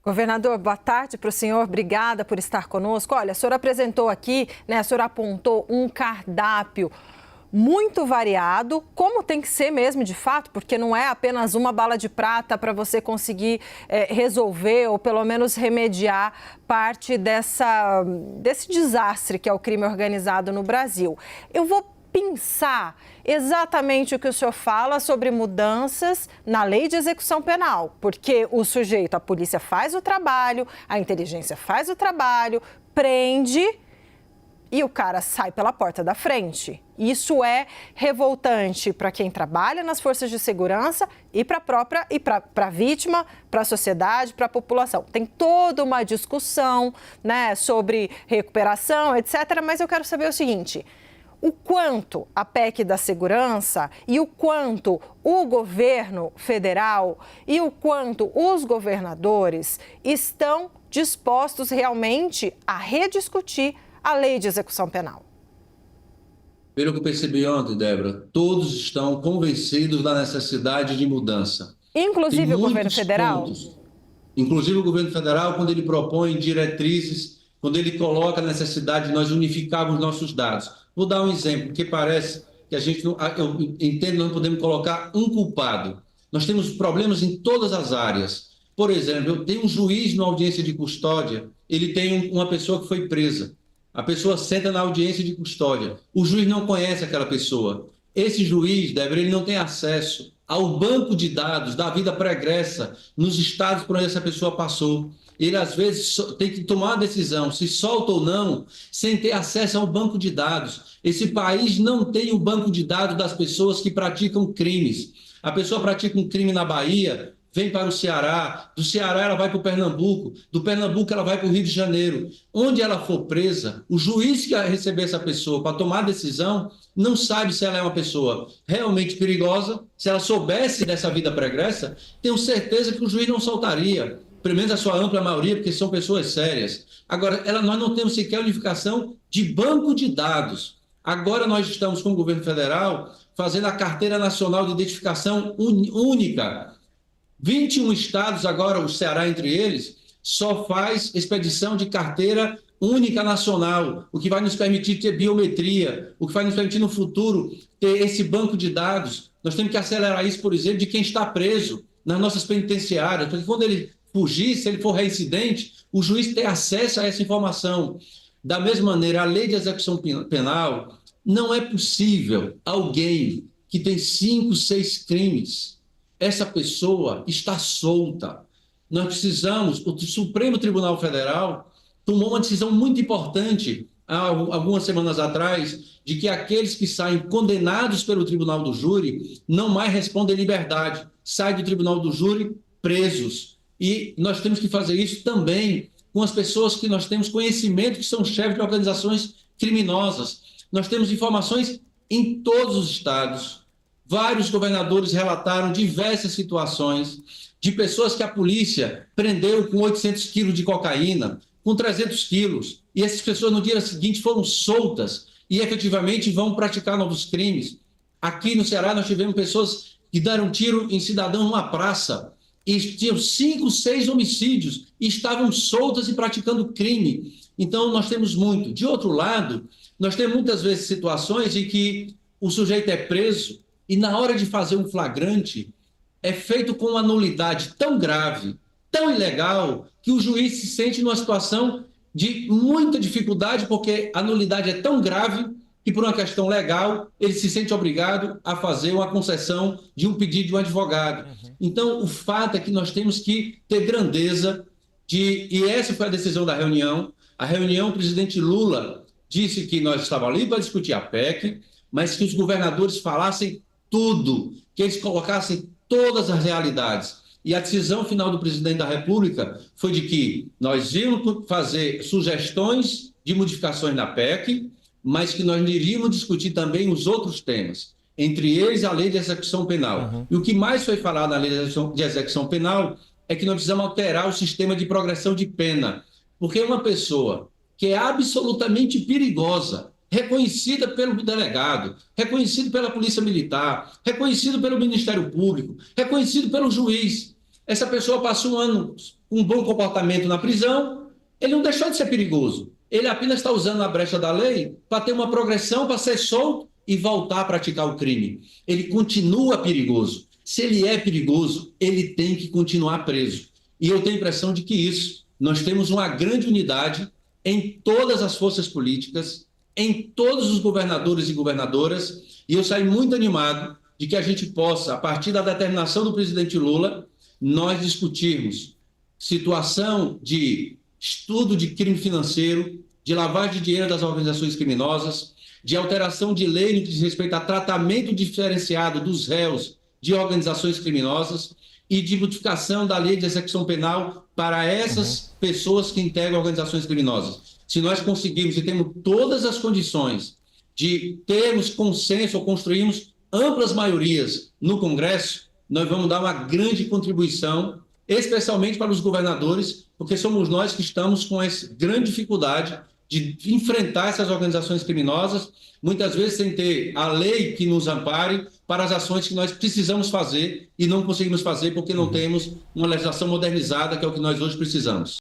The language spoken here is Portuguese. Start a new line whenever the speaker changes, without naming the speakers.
Governador, boa tarde para o senhor, obrigada por estar conosco. Olha, a senhora apresentou aqui, a senhora apontou um cardápio muito variado, como tem que ser mesmo de fato, porque não é apenas uma bala de prata para você conseguir resolver ou pelo menos remediar parte desse desastre que é o crime organizado no Brasil. Eu vou pensar exatamente o que o senhor fala sobre mudanças na lei de execução penal, porque o sujeito, a polícia faz o trabalho, a inteligência faz o trabalho, prende e o cara sai pela porta da frente. Isso é revoltante para quem trabalha nas forças de segurança e para a vítima, para a sociedade, para a população. Tem toda uma discussão, sobre recuperação, etc. Mas eu quero saber o seguinte: o quanto a PEC da segurança e o quanto o governo federal e o quanto os governadores estão dispostos realmente a rediscutir a lei de execução penal.
Pelo que eu percebi ontem, Débora, todos estão convencidos da necessidade de mudança.
Inclusive o governo federal?
Inclusive o governo federal, quando ele propõe diretrizes, quando ele coloca a necessidade de nós unificarmos nossos dados. Vou dar um exemplo, porque parece que a gente não... Eu entendo que não podemos colocar um culpado. Nós temos problemas em todas as áreas. Por exemplo, eu tenho um juiz na audiência de custódia, ele tem uma pessoa que foi presa. A pessoa senta na audiência de custódia. O juiz não conhece aquela pessoa. Esse juiz, Débora, ele não tem acesso ao banco de dados da vida pregressa nos estados por onde essa pessoa passou. Ele, às vezes, tem que tomar uma decisão, se solta ou não, sem ter acesso ao banco de dados. Esse país não tem o banco de dados das pessoas que praticam crimes. A pessoa pratica um crime na Bahia, vem para o Ceará, do Ceará ela vai para o Pernambuco, do Pernambuco ela vai para o Rio de Janeiro. Onde ela for presa, o juiz que vai receber essa pessoa para tomar a decisão não sabe se ela é uma pessoa realmente perigosa. Se ela soubesse dessa vida pregressa, tenho certeza que o juiz não soltaria, pelo menos a sua ampla maioria, porque são pessoas sérias. Agora, nós não temos sequer unificação de banco de dados. Agora nós estamos com o governo federal fazendo a Carteira Nacional de Identificação Única. 21 estados, agora o Ceará entre eles, só faz expedição de carteira única nacional, o que vai nos permitir ter biometria, o que vai nos permitir no futuro ter esse banco de dados. Nós temos que acelerar isso, por exemplo, de quem está preso nas nossas penitenciárias, porque quando ele fugir, se ele for reincidente, o juiz tem acesso a essa informação. Da mesma maneira, a lei de execução penal, não é possível alguém que tem 5, 6 crimes, essa pessoa está solta. Nós precisamos, o Supremo Tribunal Federal tomou uma decisão muito importante há algumas semanas atrás, de que aqueles que saem condenados pelo Tribunal do Júri não mais respondem em liberdade, saem do Tribunal do Júri presos. E nós temos que fazer isso também com as pessoas que nós temos conhecimento que são chefes de organizações criminosas. Nós temos informações em todos os estados. Vários governadores relataram diversas situações de pessoas que a polícia prendeu com 800 quilos de cocaína, com 300 quilos, e essas pessoas no dia seguinte foram soltas e efetivamente vão praticar novos crimes. Aqui no Ceará nós tivemos pessoas que deram tiro em cidadão numa praça e tinham 5, 6 homicídios e estavam soltas e praticando crime. Então nós temos muito. De outro lado, nós temos muitas vezes situações em que o sujeito é preso e na hora de fazer um flagrante é feito com uma nulidade tão grave, tão ilegal, que o juiz se sente numa situação de muita dificuldade, porque a nulidade é tão grave que, por uma questão legal, ele se sente obrigado a fazer uma concessão de um pedido de um advogado. Então, o fato é que nós temos que ter grandeza e essa foi a decisão da reunião. A reunião, o presidente Lula disse que nós estávamos ali para discutir a PEC, mas que os governadores falassem tudo, que eles colocassem todas as realidades. E a decisão final do presidente da República foi de que nós íamos fazer sugestões de modificações na PEC, mas que nós iríamos discutir também os outros temas, entre eles a lei de execução penal. E o que mais foi falado na lei de execução penal é que nós precisamos alterar o sistema de progressão de pena, porque uma pessoa que é absolutamente perigosa, reconhecida pelo delegado, reconhecido pela Polícia Militar, reconhecido pelo Ministério Público, reconhecido pelo juiz. essa pessoa passa um ano com um bom comportamento na prisão, ele não deixou de ser perigoso. Ele apenas está usando a brecha da lei para ter uma progressão, para ser solto e voltar a praticar o crime. Ele continua perigoso. Se ele é perigoso, ele tem que continuar preso. E eu tenho a impressão de que isso, nós temos uma grande unidade em todas as forças políticas, em todos os governadores e governadoras, e eu saio muito animado de que a gente possa, a partir da determinação do presidente Lula, nós discutirmos situação de estudo de crime financeiro, de lavagem de dinheiro das organizações criminosas, de alteração de lei no que diz respeito a tratamento diferenciado dos réus de organizações criminosas e de modificação da lei de execução penal para essas pessoas que integram organizações criminosas. Se nós conseguirmos e temos todas as condições de termos consenso ou construirmos amplas maiorias no Congresso, nós vamos dar uma grande contribuição, especialmente para os governadores, porque somos nós que estamos com essa grande dificuldade de enfrentar essas organizações criminosas, muitas vezes sem ter a lei que nos ampare para as ações que nós precisamos fazer e não conseguimos fazer porque não temos uma legislação modernizada, que é o que nós hoje precisamos.